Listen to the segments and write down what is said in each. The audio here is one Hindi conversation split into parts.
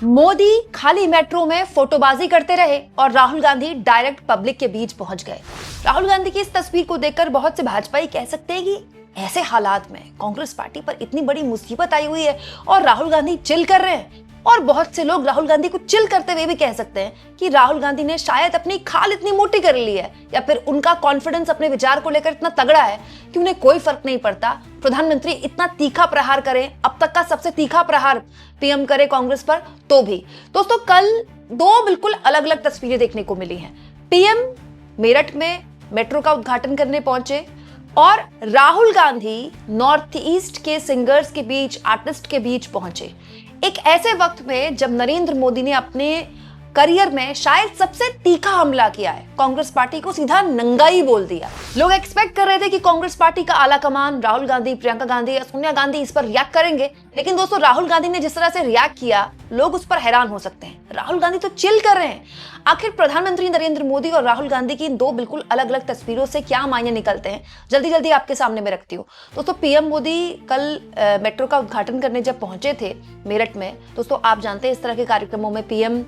मोदी खाली मेट्रो में फोटोबाजी करते रहे और राहुल गांधी डायरेक्ट पब्लिक के बीच पहुंच गए। राहुल गांधी की इस तस्वीर को देखकर बहुत से भाजपाई कह सकते हैं कि ऐसे हालात में कांग्रेस पार्टी पर इतनी बड़ी मुसीबत आई हुई है और राहुल गांधी चिल कर रहे हैं। और बहुत से लोग राहुल गांधी को चिल करते हुए भी कह सकते हैं कि राहुल गांधी ने शायद अपनी खाल इतनी मोटी कर ली है या फिर उनका कॉन्फिडेंस अपने विचार को लेकर इतना तगड़ा है कि उन्हें कोई फर्क नहीं पड़ता प्रधानमंत्री इतना तीखा प्रहार करें, अब तक का सबसे तीखा प्रहार पीएम करे कांग्रेस पर तो भी। दोस्तों, कल दो बिल्कुल अलग अलग तस्वीरें देखने को मिली हैं। पीएम मेरठ में मेट्रो का उद्घाटन करने पहुंचे और राहुल गांधी नॉर्थ ईस्ट के सिंगर्स के बीच, आर्टिस्ट के बीच पहुंचे। एक ऐसे वक्त में जब नरेंद्र मोदी ने अपने करियर में शायद सबसे तीखा हमला किया है, कांग्रेस पार्टी को सीधा नंगा ही बोल दिया। लोग एक्सपेक्ट कर रहे थे कि कांग्रेस पार्टी का आला कमान राहुल गांधी, प्रियंका गांधी या सोनिया गांधी इस पर रिएक्ट करेंगे, लेकिन दोस्तों राहुल गांधी ने जिस तरह से रिएक्ट किया, लोग उस पर हैरान हो सकते हैं। राहुल गांधी तो चिल कर रहे हैं। आखिर प्रधानमंत्री नरेंद्र मोदी और राहुल गांधी की इन दो बिल्कुल अलग अलग तस्वीरों से क्या मायने निकलते हैं, जल्दी जल्दी आपके सामने में रखती हूँ। दोस्तों, पीएम मोदी कल मेट्रो का उद्घाटन करने जब पहुंचे थे मेरठ में, दोस्तों आप जानते हैं इस तरह के कार्यक्रमों में पीएम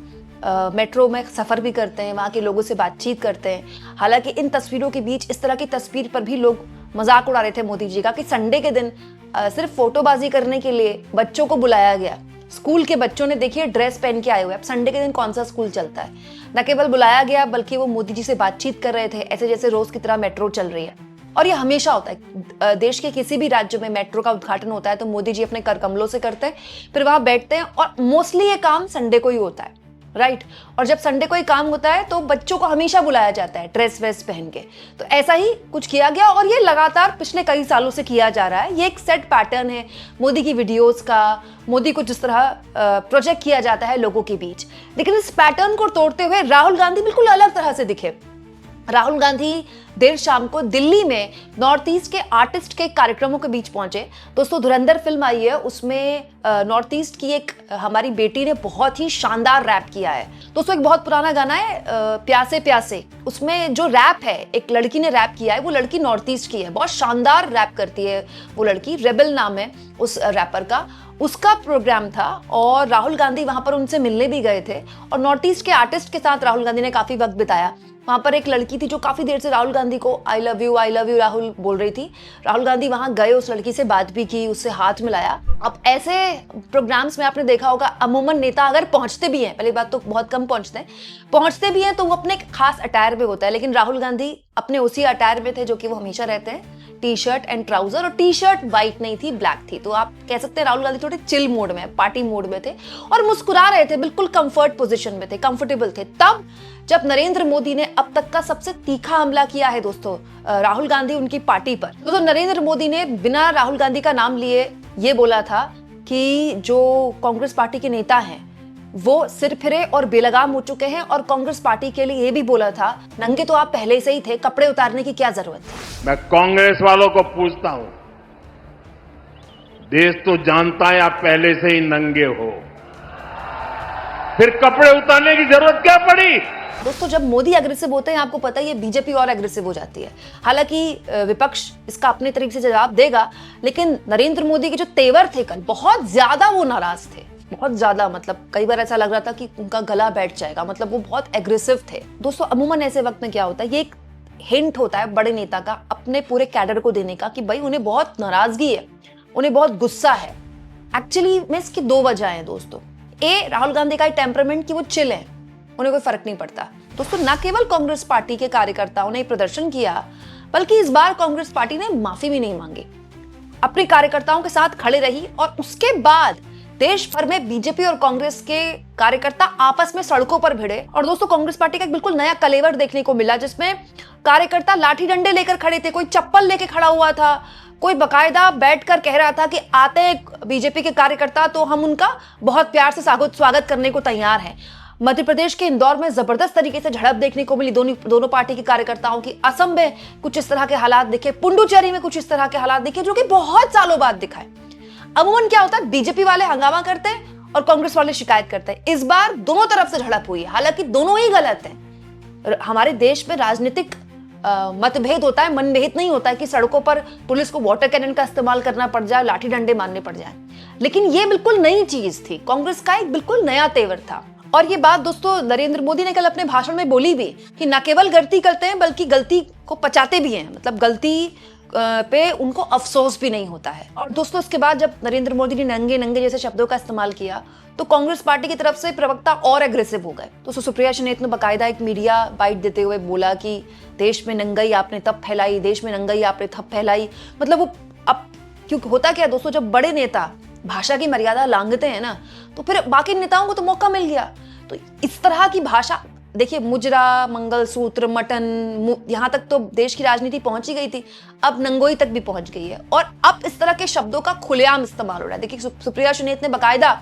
मेट्रो में सफर भी करते हैं, वहाँ के लोगों से बातचीत करते हैं। हालांकि इन तस्वीरों के बीच इस तरह की तस्वीर पर भी लोग मजाक उड़ा रहे थे मोदी जी का कि संडे के दिन सिर्फ फोटोबाजी करने के लिए बच्चों को बुलाया गया। स्कूल के बच्चों ने देखिए ड्रेस पहन के आए हुए, अब संडे के दिन कौन सा स्कूल चलता है। न केवल बुलाया गया बल्कि वो मोदी जी से बातचीत कर रहे थे, ऐसे जैसे रोज की तरह मेट्रो चल रही है। और ये हमेशा होता है, देश के किसी भी राज्य में मेट्रो का उद्घाटन होता है तो मोदी जी अपने कर कमलों से करते हैं, फिर वहां बैठते हैं और मोस्टली ये काम संडे को ही होता है, राइट। और जब संडे को ही काम होता है तो बच्चों को हमेशा बुलाया जाता है ड्रेस वेस पहन के। तो ऐसा ही कुछ किया गया और ये लगातार पिछले कई सालों से किया जा रहा है। ये एक सेट पैटर्न है मोदी की वीडियोस का, मोदी को जिस तरह प्रोजेक्ट किया जाता है लोगों के बीच। लेकिन इस पैटर्न को तोड़ते हुए राहुल गांधी बिल्कुल अलग तरह से दिखे। राहुल गांधी देर शाम को दिल्ली में नॉर्थ ईस्ट के आर्टिस्ट के कार्यक्रमों के बीच पहुंचे। दोस्तों, धुरंधर फिल्म आई है, उसमें नॉर्थ ईस्ट की एक हमारी बेटी ने बहुत ही शानदार रैप किया है। दोस्तों, एक बहुत पुराना गाना है प्यासे प्यासे, उसमें जो रैप है एक लड़की ने रैप किया है, वो लड़की नॉर्थ ईस्ट की है, बहुत शानदार रैप करती है वो लड़की, रेबल नाम है उस रैपर का। उसका प्रोग्राम था और राहुल गांधी वहां पर उनसे मिलने भी गए थे और नॉर्थ ईस्ट के आर्टिस्ट के साथ राहुल गांधी ने काफी वक्त बिताया। वहां पर एक लड़की थी जो काफी देर से राहुल गांधी को आई लव यू राहुल बोल रही थी। राहुल गांधी वहां गए, उस लड़की से बात भी की, उससे हाथ मिलाया। अब ऐसे प्रोग्राम्स में आपने देखा होगा अमूमन नेता अगर पहुंचते भी हैं, पहली बात तो बहुत कम पहुंचते भी हैं तो वो अपने खास अटायर में होता है, लेकिन राहुल गांधी अपने उसी अटायर में थे जो कि वो हमेशा रहते हैं, टी शर्ट एंड ट्राउजर। और टी शर्ट व्हाइट नहीं थी, ब्लैक थी। तो आप कह सकते हैं राहुल गांधी थोड़े चिल मोड में, पार्टी मोड में थे और मुस्कुरा रहे थे, बिल्कुल कंफर्ट पोजीशन में थे, कंफर्टेबल थे। तब जब नरेंद्र मोदी ने अब तक का सबसे तीखा हमला किया है दोस्तों राहुल गांधी उनकी पार्टी पर, तो नरेंद्र मोदी ने बिना राहुल गांधी का नाम लिए ये बोला था कि जो कांग्रेस पार्टी के नेता हैं वो सिर फिरे और बेलगाम हो चुके हैं, और कांग्रेस पार्टी के लिए ये भी बोला था नंगे तो आप पहले से ही थे, कपड़े उतारने की क्या जरूरत थी। मैं कांग्रेस वालों को पूछता हूं, देश तो जानता है आप पहले से ही नंगे हो, फिर कपड़े उतारने की जरूरत क्या पड़ी। दोस्तों, जब मोदी एग्रेसिव होते हैं आपको पता है ये बीजेपी और एग्रेसिव हो जाती है। हालांकि विपक्ष इसका अपने तरीके से जवाब देगा, लेकिन नरेंद्र मोदी के जो तेवर थे कल, बहुत ज्यादा वो नाराज थे, बहुत ज्यादा। मतलब कई बार ऐसा लग रहा था कि उनका गला बैठ जाएगा, मतलब वो बहुत एग्रेसिव थे। दोस्तों, अमूमन ऐसे वक्त में क्या होता है, ये एक हिंट होता है बड़े नेता का अपने पूरे कैडर को देने का कि भाई उन्हें बहुत नाराजगी है, उन्हें बहुत गुस्सा है। एक्चुअली में इसकी दो वजह है दोस्तों। राहुल गांधी का टेम्परामेंट कि वो चिल है, उन्हें कोई फर्क नहीं पड़ता। दोस्तों, न केवल कांग्रेस पार्टी के कार्यकर्ताओं ने प्रदर्शन किया, बल्कि इस बार कांग्रेस पार्टी ने माफी भी नहीं मांगी, अपने कार्यकर्ताओं के साथ खड़े रही। और उसके बाद देश भर में बीजेपी और कांग्रेस के कार्यकर्ता आपस में सड़कों पर भिड़े। और दोस्तों, कांग्रेस पार्टी का एक बिल्कुल नया कलेवर देखने को मिला, जिसमें कार्यकर्ता लाठी डंडे लेकर खड़े थे, कोई चप्पल लेकर खड़ा हुआ था, कोई बकायदा बैठकर कह रहा था कि आते हैं बीजेपी के कार्यकर्ता तो हम उनका बहुत प्यार से स्वागत करने को तैयार हैं। मध्य प्रदेश के इंदौर में जबरदस्त तरीके से झड़प देखने को मिली दोनों पार्टी के कार्यकर्ताओं की। असम में कुछ इस तरह के हालात दिखे, पुडुचेरी में कुछ इस तरह के हालात दिखे, जो कि बहुत सालों बाद दिखाए। अमूमन क्या होता है, बीजेपी वाले हंगामा करते हैं और कांग्रेस वाले शिकायत करते हैं। इस बार दोनों तरफ से झड़प हुई है, हालांकि दोनों ही गलत हैं। हमारे देश में राजनीतिक मतभेद होता है, मनभेद नहीं होता है कि सड़कों पर पुलिस को वाटर कैनन का इस्तेमाल करना पड़ जाए, लाठी डंडे मारने पड़ जाए। लेकिन ये बिल्कुल नई चीज थी, कांग्रेस का एक बिल्कुल नया तेवर था। और ये बात दोस्तों नरेंद्र मोदी ने कल अपने भाषण में बोली भी कि न केवल गलती करते हैं बल्कि गलती को पचाते भी हैं, मतलब गलती पे उनको अफसोस भी नहीं होता है। और दोस्तों इसके बाद जब नरेंद्र मोदी ने नंगे नंगे जैसे शब्दों का इस्तेमाल किया तो कांग्रेस पार्टी की तरफ से प्रवक्ता और एग्रेसिव हो गए। तो सुप्रिया शनेत ने बकायदा एक मीडिया बाइट देते हुए बोला कि देश में नंगाई आपने तब फैलाई, देश में नंगाई आपने तब फैलाई। मतलब वो अब क्योंकि होता क्या दोस्तों, जब बड़े नेता भाषा की मर्यादा लांघते हैं ना तो फिर बाकी नेताओं को तो मौका मिल गया। तो इस तरह की भाषा देखिए, मुजरा, मंगलसूत्र, मटन, यहां तक तो देश की राजनीति पहुंच ही गई थी, अब नंगोई तक भी पहुंच गई है। और अब इस तरह के शब्दों का खुलेआम इस्तेमाल हो रहा है। देखिए सुप्रिया शनेत ने बकायदा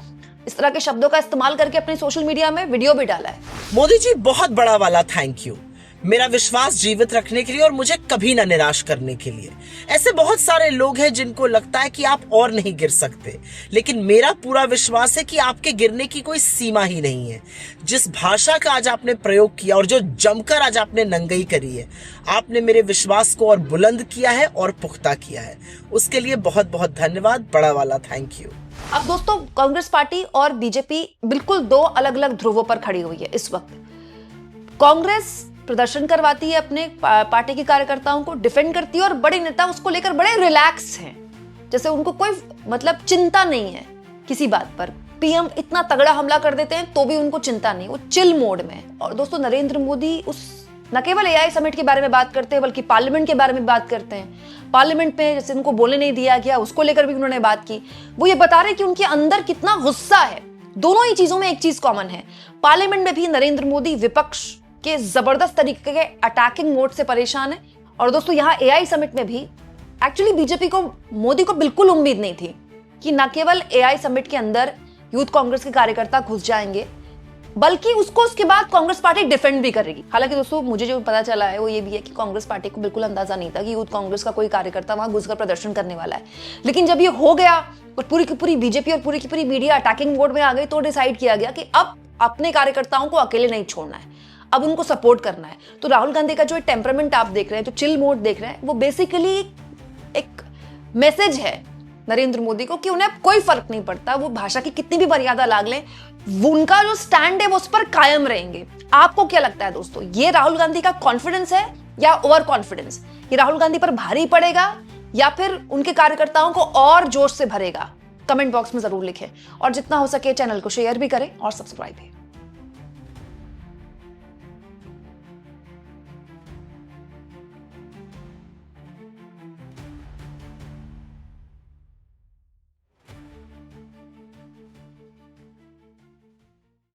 इस तरह के शब्दों का इस्तेमाल करके अपने सोशल मीडिया में वीडियो भी डाला है। मोदी जी बहुत बड़ा वाला थैंक यू, मेरा विश्वास जीवित रखने के लिए और मुझे कभी ना निराश करने के लिए। ऐसे बहुत सारे लोग हैं जिनको लगता है कि आप और नहीं गिर सकते, लेकिन मेरा पूरा विश्वास है कि आपके गिरने की कोई सीमा ही नहीं है। जिस भाषा का आज आपने प्रयोग किया और जो जमकर आज आपने नंगई करी है, आपने मेरे विश्वास को और बुलंद किया है और पुख्ता किया है। उसके लिए बहुत बहुत धन्यवाद, बड़ा वाला थैंक यू। अब दोस्तों कांग्रेस पार्टी और बीजेपी बिल्कुल दो अलग अलग ध्रुवों पर खड़ी हुई है इस वक्त। कांग्रेस प्रदर्शन करवाती है, अपने पार्टी के कार्यकर्ताओं को डिफेंड करती है और बड़े नेता उसको लेकर बड़े रिलैक्स हैं, जैसे उनको कोई मतलब चिंता नहीं है किसी बात पर। पीएम इतना तगड़ा हमला कर देते हैं तो भी उनको चिंता नहीं, वो चिल मोड में। और दोस्तों नरेंद्र मोदी उस न केवल एआई समिट के बारे में बात करते हैं बल्कि पार्लियामेंट के बारे में बात करते हैं। पार्लियामेंट में जैसे उनको बोलने नहीं दिया गया उसको लेकर भी उन्होंने बात की। वो ये बता रहे कि उनके अंदर कितना गुस्सा है। दोनों ही चीजों में एक चीज कॉमन है, पार्लियामेंट में भी नरेंद्र मोदी विपक्ष के जबरदस्त तरीके के अटैकिंग मोड से परेशान है। और दोस्तों यहाँ एआई समिट में भी एक्चुअली बीजेपी को, मोदी को बिल्कुल उम्मीद नहीं थी कि न केवल एआई समिट के अंदर यूथ कांग्रेस के कार्यकर्ता घुस जाएंगे बल्कि उसको उसके बाद कांग्रेस पार्टी डिफेंड भी करेगी। हालांकि दोस्तों मुझे जो पता चला है वो ये भी है कि कांग्रेस पार्टी को बिल्कुल अंदाजा नहीं था कि यूथ कांग्रेस का कोई कार्यकर्ता वहां घुसकर प्रदर्शन करने वाला है। लेकिन जब ये हो गया और पूरी की पूरी बीजेपी और पूरी की पूरी मीडिया अटैकिंग मोड में आ गई तो डिसाइड किया गया कि अब अपने कार्यकर्ताओं को अकेले नहीं छोड़ना है, अब उनको सपोर्ट करना है। तो राहुल गांधी का जो टेम्परामेंट आप देख रहे हैं, जो चिल मोड देख रहे हैं, वो बेसिकली एक मैसेज है नरेंद्र मोदी को कि उन्हें कोई फर्क नहीं पड़ता, वो भाषा की कितनी भी मर्यादा लाग लें, वो उनका जो स्टैंड है वो उस पर कायम रहेंगे। आपको क्या लगता है दोस्तों, ये राहुल गांधी का कॉन्फिडेंस है या ओवर कॉन्फिडेंस? ये राहुल गांधी पर भारी पड़ेगा या फिर उनके कार्यकर्ताओं को और जोश से भरेगा? कमेंट बॉक्स में जरूर लिखें और जितना हो सके चैनल को शेयर भी करें और सब्सक्राइब भी।